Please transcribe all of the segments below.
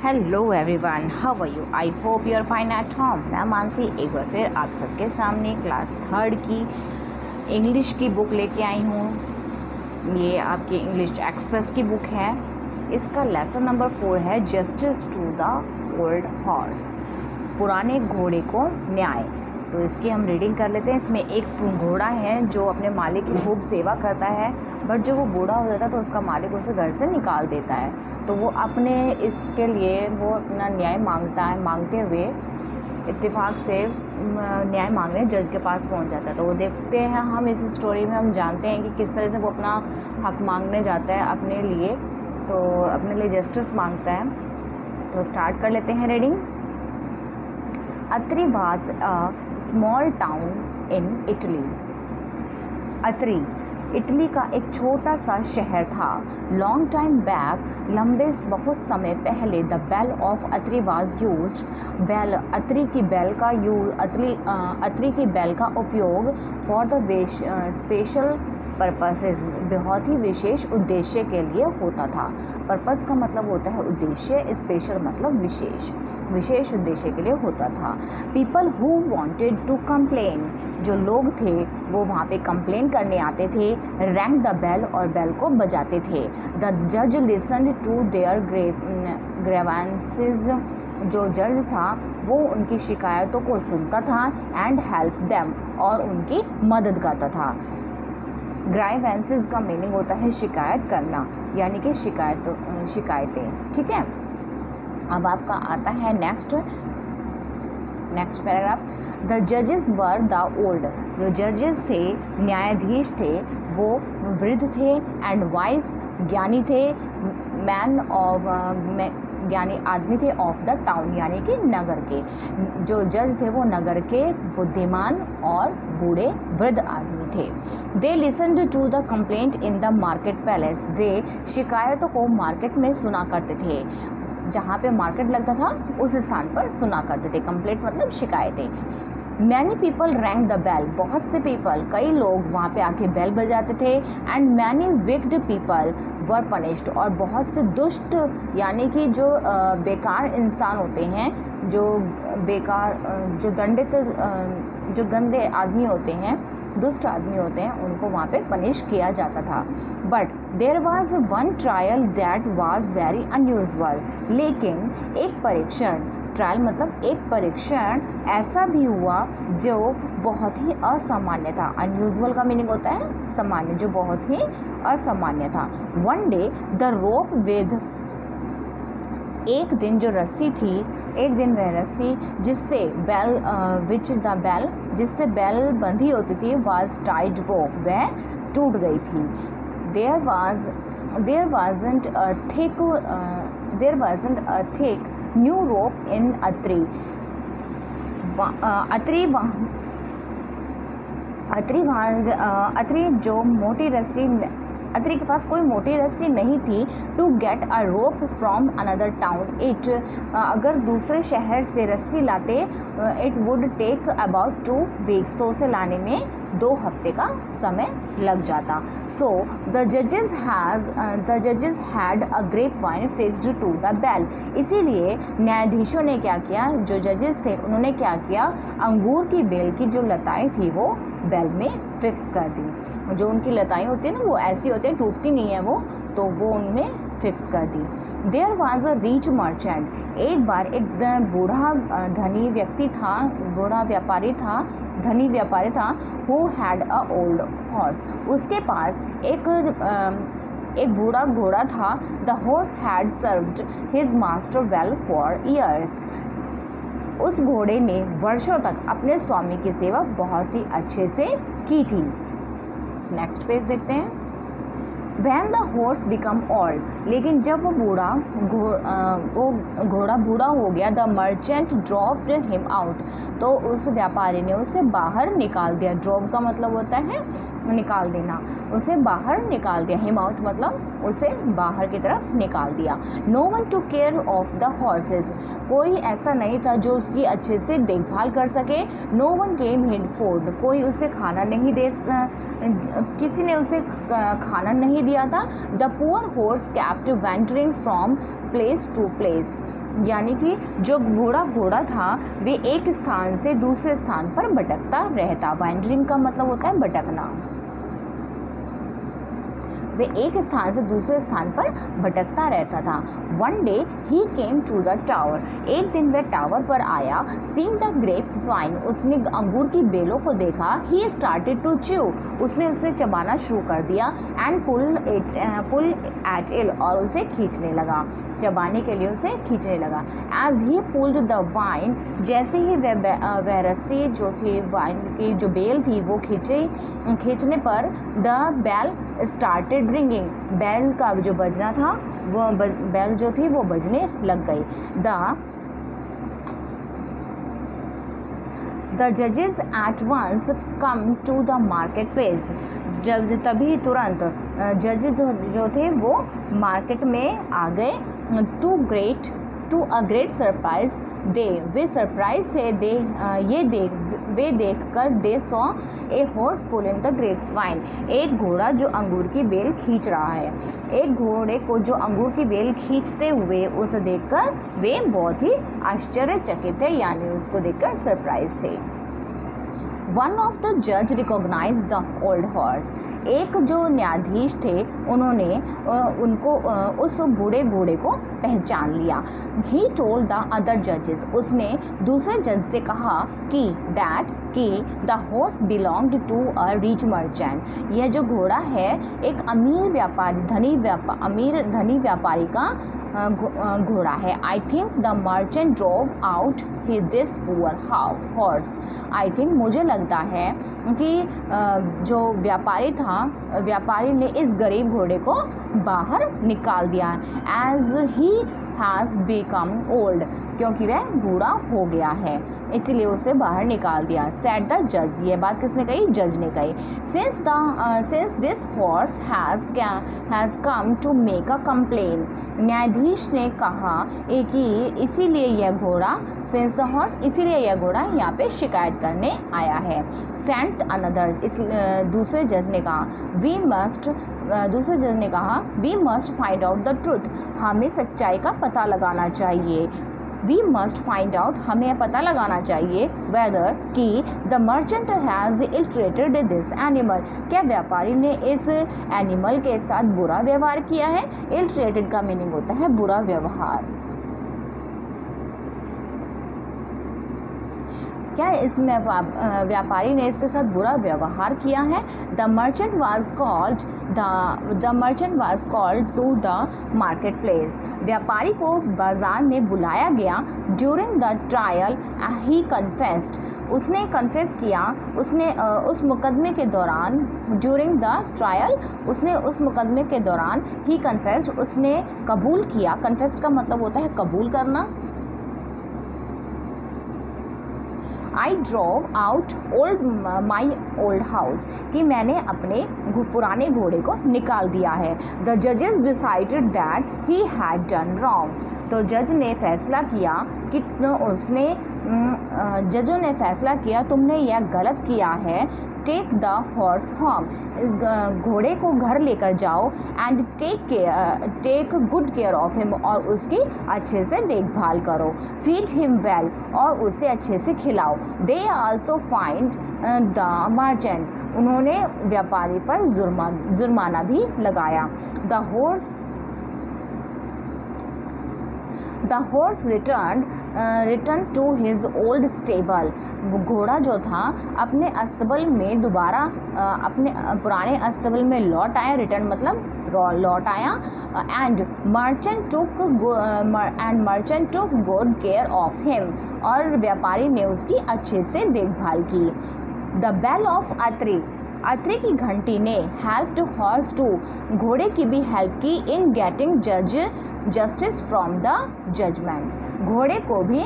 Hello everyone, how are you? I hope you are fine at home. मैं मानसी एक बार फिर आप सबके सामने क्लास 3 की इंग्लिश की बुक लेके आई हूँ। ये आपकी इंग्लिश एक्सप्रेस की बुक है। इसका लेसन नंबर 4 है justice to the old horse, पुराने घोड़े को न्याय। तो इसकी हम रीडिंग कर लेते हैं। इसमें एक घोड़ा है जो अपने मालिक की खूब सेवा करता है, बट जब वो बूढ़ा हो जाता है तो उसका मालिक उसे घर से निकाल देता है। तो वो अपने इसके लिए वो अपना न्याय मांगता है। मांगते हुए इत्तेफाक से न्याय मांगने जज के पास पहुंच जाता है। तो वो देखते हैं हम इस स्टोरी में, हम जानते हैं कि किस तरह से वो अपना हक मांगने जाता है अपने लिए। तो अपने लिए जस्टिस मांगता है। तो स्टार्ट कर लेते हैं reading. Atri was a small town in Italy. Atri Italy का एक छोटा सा शहर था। लॉन्ग टाइम बैक, लंबे बहुत समय पहले, the bell of Atri was used. Bell, Atri की बेल का अत्री की बेल का उपयोग फॉर द स्पेशल पर्पसेस, बहुत ही विशेष उद्देश्य के लिए होता था। पर्पस का मतलब होता है उद्देश्य, स्पेशल मतलब विशेष, विशेष उद्देश्य के लिए होता था। People who wanted to complain, जो लोग थे वो वहाँ पे कंप्लेन करने आते थे। रैंग द बेल, और बेल को बजाते थे। द जज लिसन टू देयर ग्रेवेंसेस, जो जज था वो उनकी शिकायतों को सुनता था। एंड हेल्प देम, और उनकी मदद करता था। ग्राइवेंसेस का मीनिंग होता है शिकायत करना, यानी कि शिकायतें। ठीक है, अब आपका आता है नेक्स्ट पैराग्राफ। द जजेस वर द ओल्ड, जो जजेस थे, न्यायाधीश थे, वो वृद्ध थे। एंड वाइस, ज्ञानी थे। मैन ऑफ, ज्ञानी आदमी थे। ऑफ द टाउन, यानी कि नगर के। जो जज थे वो नगर के बुद्धिमान और बूढ़े वृद्ध आदमी थे। They listened to the complaint in the market palace, वे शिकायतों को मार्केट में सुना करते थे। जहाँ पे मार्केट लगता था उस स्थान पर सुना करते थे। कंप्लेंट मतलब शिकायतें। Many people rang the bell, बहुत से पीपल, कई लोग वहाँ पे आके बेल बजाते थे। And many wicked people were punished, और बहुत से दुष्ट, यानी कि जो बेकार इंसान होते हैं, जो बेकार, जो दंडित, जो गंदे आदमी होते हैं, दुष्ट आदमी होते हैं, उनको वहाँ पे पनिश किया जाता था। But there was one trial that was very unusual, लेकिन एक परीक्षण, ट्रायल मतलब एक परीक्षण, ऐसा भी हुआ जो बहुत ही असामान्य था। अनयूजुअल का मीनिंग होता है सामान्य, जो बहुत ही असामान्य था। One day the rope with, एक दिन जो रस्सी थी, एक दिन वह रस्सी जिससे बेल, विच द बेल, जिससे बेल बंधी होती थी, वाज टाइड रोप, वह टूट गई थी। There wasn't a thick new rope in Atri. Atri जो मोटी रस्सी, अत्री के पास कोई मोटी रस्सी नहीं थी। To get a rope from another town it, अगर दूसरे शहर से रस्सी लाते, it would take about 2 weeks, तो उसे लाने में 2 हफ्ते का समय लग जाता। सो द जजेस had a grape vine fixed to the bell, इसीलिए न्यायाधीशों ने क्या किया, जो जजेस थे उन्होंने क्या किया, अंगूर की बेल की जो लताएं थी वो बेल में फिक्स कर दी। जो उनकी लताएं होती है ना, वो ऐसी होती है, टूटती नहीं है वो, तो वो उनमें फिक्स कर दी। There was a rich merchant, एक बार एक बूढ़ा धनी व्यक्ति था, बूढ़ा व्यापारी था, धनी व्यापारी था। Who had a old horse, उसके पास एक बूढ़ा घोड़ा था। The horse had served his master well for years, उस घोड़े ने वर्षों तक अपने स्वामी की सेवा बहुत ही अच्छे से की थी। नेक्स्ट पेज देखते हैं। When the horse become old, लेकिन जब वो घोड़ा बूढ़ा हो गया, the merchant drove him out, तो उस व्यापारी ने उसे बाहर निकाल दिया। ड्रॉव का मतलब होता है निकाल देना, उसे बाहर निकाल दिया। हिम आउट मतलब उसे बाहर की तरफ निकाल दिया। No one to care of the horses, कोई ऐसा नहीं था जो उसकी अच्छे से देखभाल कर सके। No one came him food, कोई उसे खाना नहीं दे, किसी ने उसे खाना नहीं दिया था। The poor horse kept wandering from place to place, यानी कि जो घोड़ा था वे एक स्थान से दूसरे स्थान पर भटकता रहता। वेंटरिंग का मतलब होता है भटकना। वे एक स्थान से दूसरे स्थान पर भटकता रहता था। One day he came to the tower, एक दिन वह टावर पर आया। सीइंग द ग्रेप वाइन, उसने अंगूर की बेलों को देखा। ही स्टार्टेड टू च्यू, उसने उसे चबाना शुरू कर दिया। एंड पुल एट इल, और उसे खींचने लगा, चबाने के लिए उसे खींचने लगा। As he pulled the vine, जैसे ही वह रस्सी जो थी वाइन की जो बेल थी वो खींचने पर the bell started ringing, bell का जो बजना था वो बेल जो थी वो बजने लग गई। द जजेस at once come to the market place, जब तभी तुरंत जज जो थे वो मार्केट में आ गए। To a great surprise they, वे सरप्राइज थे वे देख कर they saw a horse pulling the grapes vine, एक घोड़ा जो अंगूर की बेल खींच रहा है। एक घोड़े को जो अंगूर की बेल खींचते हुए उसे देखकर वे बहुत ही आश्चर्यचकित थे, यानी उसको देखकर सरप्राइज थे। वन ऑफ द जज रिकॉग्नाइज द ओल्ड हॉर्स, एक जो न्यायाधीश थे उन्होंने उनको उस बूढ़े घोड़े को पहचान लिया। ही टोल्ड द अदर जजेस, उसने दूसरे जज से कहा कि the horse belonged to a rich merchant, यह जो घोड़ा है एक अमीर व्यापारी धनी व्यापारी का घोड़ा है। I think the merchant drove out this poor horse, I think मुझे लगता है कि जो व्यापारी ने इस गरीब घोड़े को बाहर निकाल दिया। As he has become old, क्योंकि वह बूढ़ा हो गया है इसीलिए उसे बाहर निकाल दिया। सेड द जज, ये बात किसने कही? जज ने कही। Since this horse has come to make a complain, न्यायाधीश ने कहा कि इसीलिए यह घोड़ा यहाँ पे शिकायत करने आया है। सेंट अनदर, दूसरे जज ने कहा we must find out the truth, हमें सच्चाई का पता लगाना चाहिए। वी मस्ट फाइंड आउट, हमें पता लगाना चाहिए वेदर कि the merchant has ill treated this animal, क्या व्यापारी ने इस एनिमल के साथ बुरा व्यवहार किया है। इल ट्रीटेड का मीनिंग होता है बुरा व्यवहार। क्या इसमें व्यापारी ने इसके साथ बुरा व्यवहार किया है। The merchant was called to the market place, व्यापारी को बाजार में बुलाया गया। During the trial he confessed, उसने कन्फेस किया, उसने उस मुकदमे के दौरान ड्यूरिंग द ट्रायल उसने उस मुकदमे के दौरान ही कन्फेस्ड, उसने कबूल किया। कन्फेस्ड का मतलब होता है कबूल करना। I drove out my old house, कि मैंने अपने पुराने घोड़े को निकाल दिया है। द जजेस decided that he had done wrong, तो जजों ने फैसला किया तुमने यह गलत किया है। टेक द हॉर्स होम, इस घोड़े को घर लेकर जाओ। And take good care of him, और उसकी अच्छे से देखभाल करो। फीड हिम वेल, और उसे अच्छे से खिलाओ। They also fined the merchant, उन्होंने व्यापारी पर जुर्माना भी लगाया। The horse return to his old stable, घोड़ा जो था अपने अस्तबल में दोबारा अपने पुराने अस्तबल में लौट आया। रिटर्न मतलब लौट आया। And merchant took good care of him, और व्यापारी ने उसकी अच्छे से देखभाल की। द बेल ऑफ अत्री की घंटी ने हेल्प हॉर्स टू, घोड़े की भी हेल्प की in getting justice from the judgement, घोड़े को भी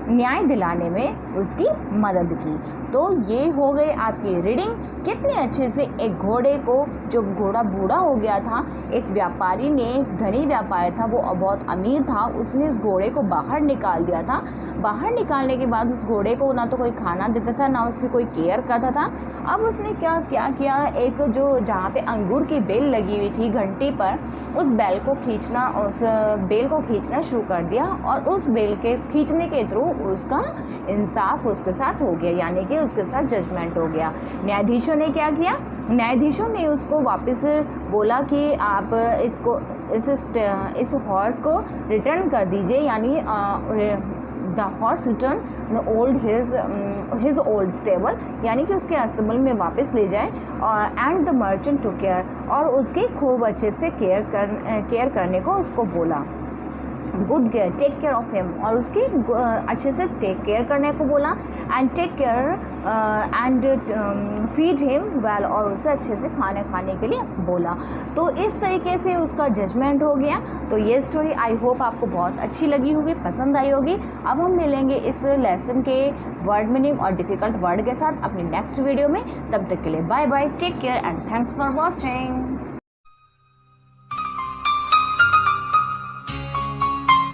न्याय दिलाने में उसकी मदद की। तो ये हो गई आपकी रीडिंग कितने अच्छे से एक घोड़े को, जो घोड़ा बूढ़ा हो गया था, एक व्यापारी ने, धनी व्यापारी था, वो बहुत अमीर था, उसने उस घोड़े को बाहर निकाल दिया था। बाहर निकालने के बाद उस घोड़े को ना तो कोई खाना देता था, ना उसकी कोई केयर करता था। अब उसने क्या किया, एक जो जहाँ पे अंगूर की बेल लगी हुई थी घंटी पर, उस बेल को खींचना शुरू कर दिया, और उस बेल के खींचने के थ्रू उसका इंसाफ उसके साथ हो गया, यानी कि उसके साथ जजमेंट हो गया। न्यायाधीशों ने क्या किया, न्यायाधीशों ने उसको वापस बोला कि आप इस हॉर्स को रिटर्न कर दीजिए, यानी the horse return his old stable, यानी कि उसके अस्तबल में वापस ले जाए। And the merchant to care, और उसकी खूब अच्छे से केयर करने को उसको बोला। Good care, take care of him, और उसकी अच्छे से टेक केयर करने को बोला। And take care and feed him well, और उसे अच्छे से खाने के लिए बोला। तो इस तरीके से उसका जजमेंट हो गया। तो ये स्टोरी आई होप आपको बहुत अच्छी लगी होगी, पसंद आई होगी। अब हम मिलेंगे इस लेसन के वर्ड मीनिंग और डिफ़िकल्ट वर्ड के साथ अपनी नेक्स्ट वीडियो में। तब तक के लिए bye bye, take care and thanks for watching.